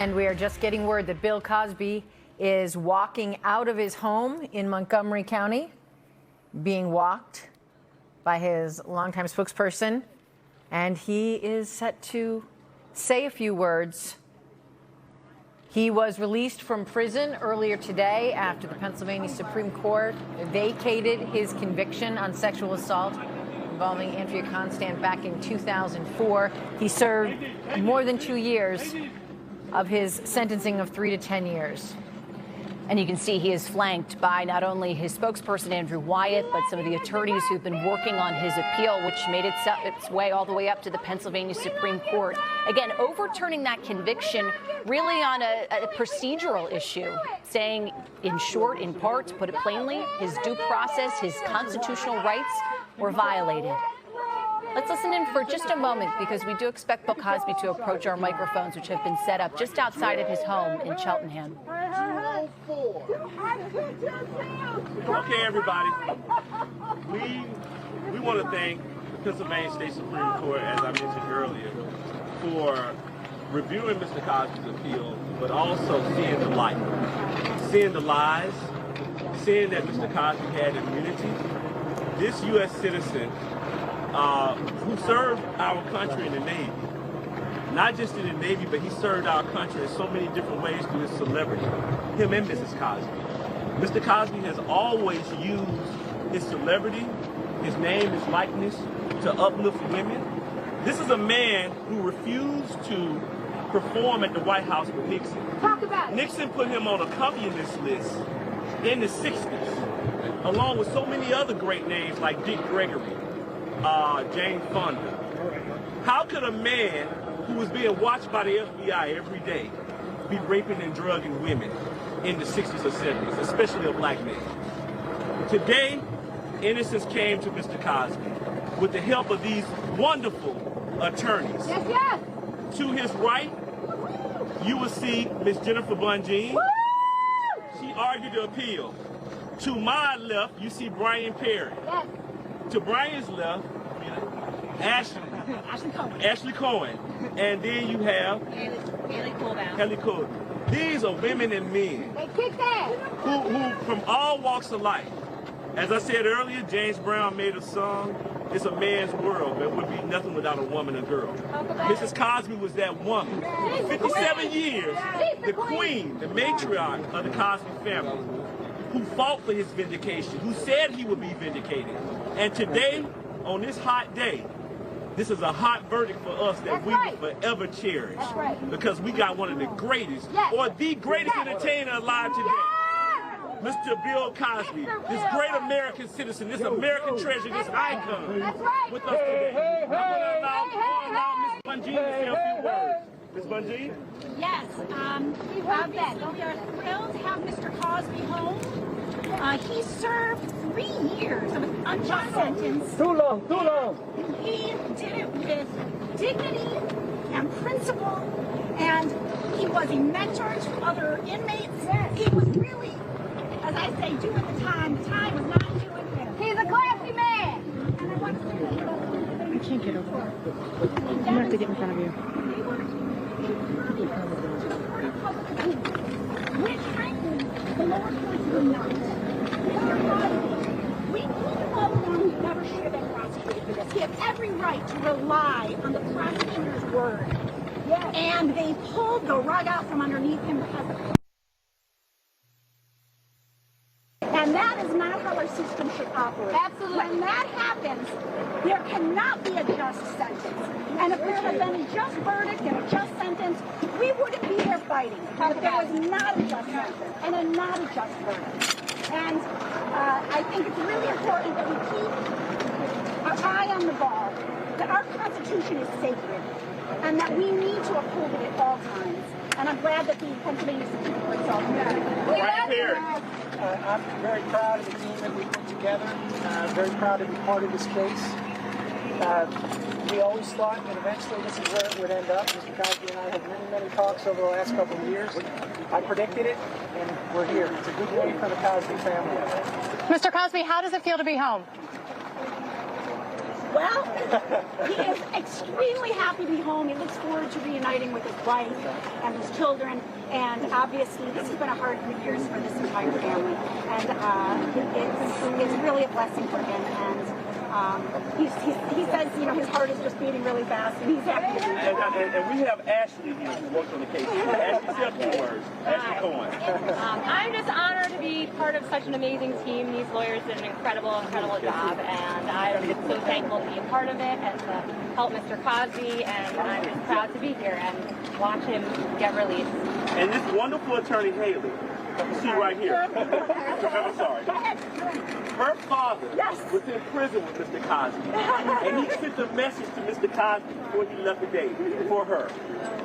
And we are just getting word that Bill Cosby is walking out of his home in Montgomery County, being walked by his longtime spokesperson, and he is set to say a few words. He was released from prison earlier today after the Pennsylvania Supreme Court vacated his conviction on sexual assault involving Andrea Constand back in 2004. He served more than 2 years of his sentencing of 3 to 10 years. And you can see he is flanked by not only his spokesperson, Andrew Wyatt, but some of the attorneys who've been working on his appeal, which made its way all the way up to the Pennsylvania Supreme Court. Again, overturning that conviction really on a procedural issue, saying in short, in part, to put it plainly, his due process, his constitutional rights were violated. Let's listen in for just a moment, because we do expect Bill Cosby to approach our microphones, which have been set up just outside of his home in Cheltenham. Okay, everybody. We want to thank the Pennsylvania State Supreme Court, as I mentioned earlier, for reviewing Mr. Cosby's appeal, but also seeing the light, seeing the lies, seeing that Mr. Cosby had immunity. This U.S. citizen who served our country in the Navy, not just in the Navy, but he served our country in so many different ways through his celebrity, him and Mrs. Cosby. Mr. Cosby has always used his celebrity, his name, his likeness, to uplift women. This is a man who refused to perform at the White House with Nixon. Talk about it. Nixon put him on a communist list in the 60s, along with so many other great names like Dick Gregory, Jane Fonda. How could a man who was being watched by the FBI every day be raping and drugging women in the 60s or 70s, especially a black man? Today, innocence came to Mr. Cosby with the help of these wonderful attorneys. Yes, yes. To his right, you will see Ms. Jennifer Bunjean. Woo! She argued the appeal. To my left, you see Brian Perry. Yes. To Brian's left, Ashley Cohen. And then you have Haley Coulter. These are women and men They kicked ass. who from all walks of life. As I said earlier, James Brown made a song, "It's a man's world. There would be nothing without a woman or girl." Mrs. Cosby was that woman. For 57 years, the queen, the matriarch of the Cosby family, who fought for his vindication, who said he would be vindicated. And today, on this hot day, this is a hot verdict for us that we will forever cherish. That's right. Because we got one of the greatest, Yes. or the greatest Yes. entertainer alive today. Yes. Mr. Bill Cosby, this great American citizen, this American treasure, this icon, That's right. with us today. I'm going to allow Ms. Bunjean to say a few words. Ms. Bunjean? Yes, obviously we are thrilled to have Mr. Cosby home. He served 3 years of an unjust sentence. Too long, too long. He did it with dignity and principle, and he was a mentor to other inmates. He was really, as I say, doing the time. The time was not doing him. He's a classy man. And I want to say that I can't get over it. I'm gonna have to get in front of you. Which frankly, the lower courts do not. We all along we never should have been prosecuted for this. He had every right to rely on the prosecutor's word. Yes. And they pulled the rug out from underneath him because of. And that is not how our system should operate. Absolutely. When that happens, there cannot be a just sentence. And if there had been a just verdict and a just sentence, we wouldn't be here fighting. But there was not a just sentence and a not a just verdict. And I think it's really important that we keep our eye on the ball, that our Constitution is sacred, and that we need to uphold it at all times. And I'm glad that the Pennsylvania Supreme Court saw that. Brian Perry. I'm very proud of the team that we put together. Very proud to be part of this case. We always thought that eventually this is where it would end up. Mr. Cosby and I had many talks over the last couple of years. I predicted it, and we're here. It's a good day for the Cosby family. Mr. Cosby, how does it feel to be home? Well, he is extremely happy to be home. He looks forward to reuniting with his wife and his children. And obviously, this has been a hard 3 years for this entire family. And it's really a blessing for him. And he says, you know, his heart is just beating really fast, and he's happy to be here. And we have Ashley here who works on the case. Ashley, say a few words. Ashley Cohen. I'm just honored to be part of such an amazing team. These lawyers did an incredible job, and I'm just so thankful to be a part of it and to help Mr. Cosby, and I'm just proud to be here and watch him get released. And this wonderful attorney, Haley, you see right here. I'm sorry. Her father was in prison with Mr. Cosby, and he sent a message to Mr. Cosby before he left the day for her.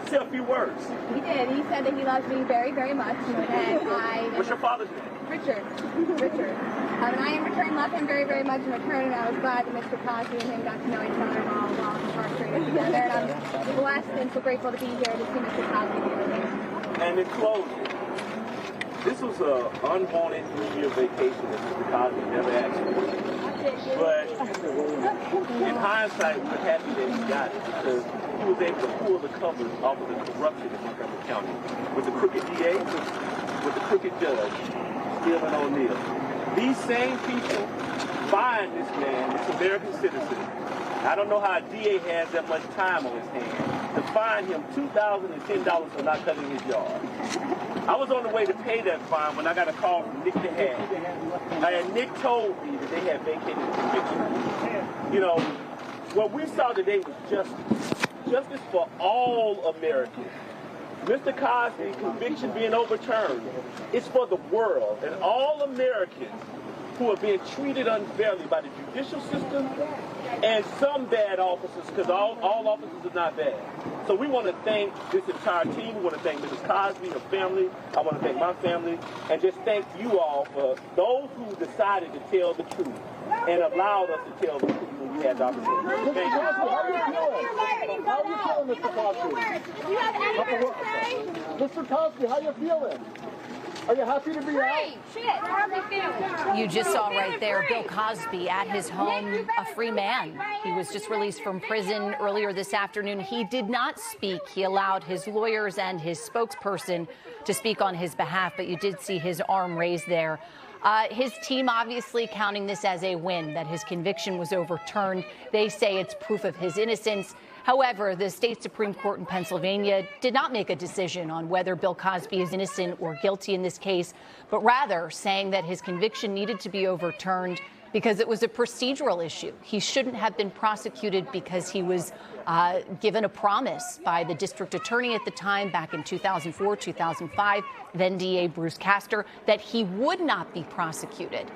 Say a few words. He did. He said that he loves me very, very much, and I... What's your father's name? Richard. And I in return love him very, very much in return, and I was glad that Mr. Cosby and him got to know each other while incarcerated together, and I'm blessed and so grateful to be here to see Mr. Cosby be released. And in closing, this was an unwanted 3-year vacation that Mr. Cosby never asked for. But in hindsight, we're happy that he got it because he was able to pull the covers off of the corruption in Montgomery County with the crooked DA, with the crooked judge, Steven O'Neill. These same people find this man, this American citizen. I don't know how a DA has that much time on his hands to fine him $2,010 for not cutting his yard. I was on the way to pay that fine when I got a call from Nick DeHaan. And Nick told me that they had vacated the conviction. You know, what we saw today was justice. Justice for all Americans. Mr. Cosby's conviction being overturned is for the world and all Americans who are being treated unfairly by the judicial system and some bad officers, because all officers are not bad. So we want to thank this entire team. We want to thank Mrs. Cosby, her family. I want to thank my family. And just thank you all for those who decided to tell the truth and allowed us to tell the truth when we had the opportunity. Thank you. How are you feeling, Mr. Cosby? Do you have anything to say? Mr. Cosby, how you feeling? Are you happy to be out? You just saw right there Bill Cosby at his home, a free man. He was just released from prison earlier this afternoon. He did not speak. He allowed his lawyers and his spokesperson to speak on his behalf, but you did see his arm raised there. His team obviously counting this as a win, that his conviction was overturned. They say it's proof of his innocence. However, the state Supreme Court in Pennsylvania did not make a decision on whether Bill Cosby is innocent or guilty in this case, but rather saying that his conviction needed to be overturned because it was a procedural issue. He shouldn't have been prosecuted because he was given a promise by the district attorney at the time, back in 2004, 2005, then DA Bruce Castor, that he would not be prosecuted.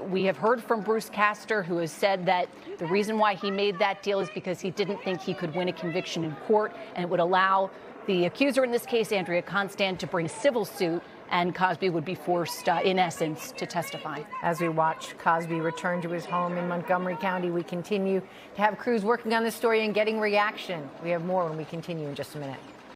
We have heard from Bruce Castor, who has said that the reason why he made that deal is because he didn't think he could win a conviction in court, and it would allow the accuser in this case, Andrea Constand, to bring civil suit, and Cosby would be forced, in essence, to testify. As we watch Cosby return to his home in Montgomery County, we continue to have crews working on this story and getting reaction. We have more when we continue in just a minute.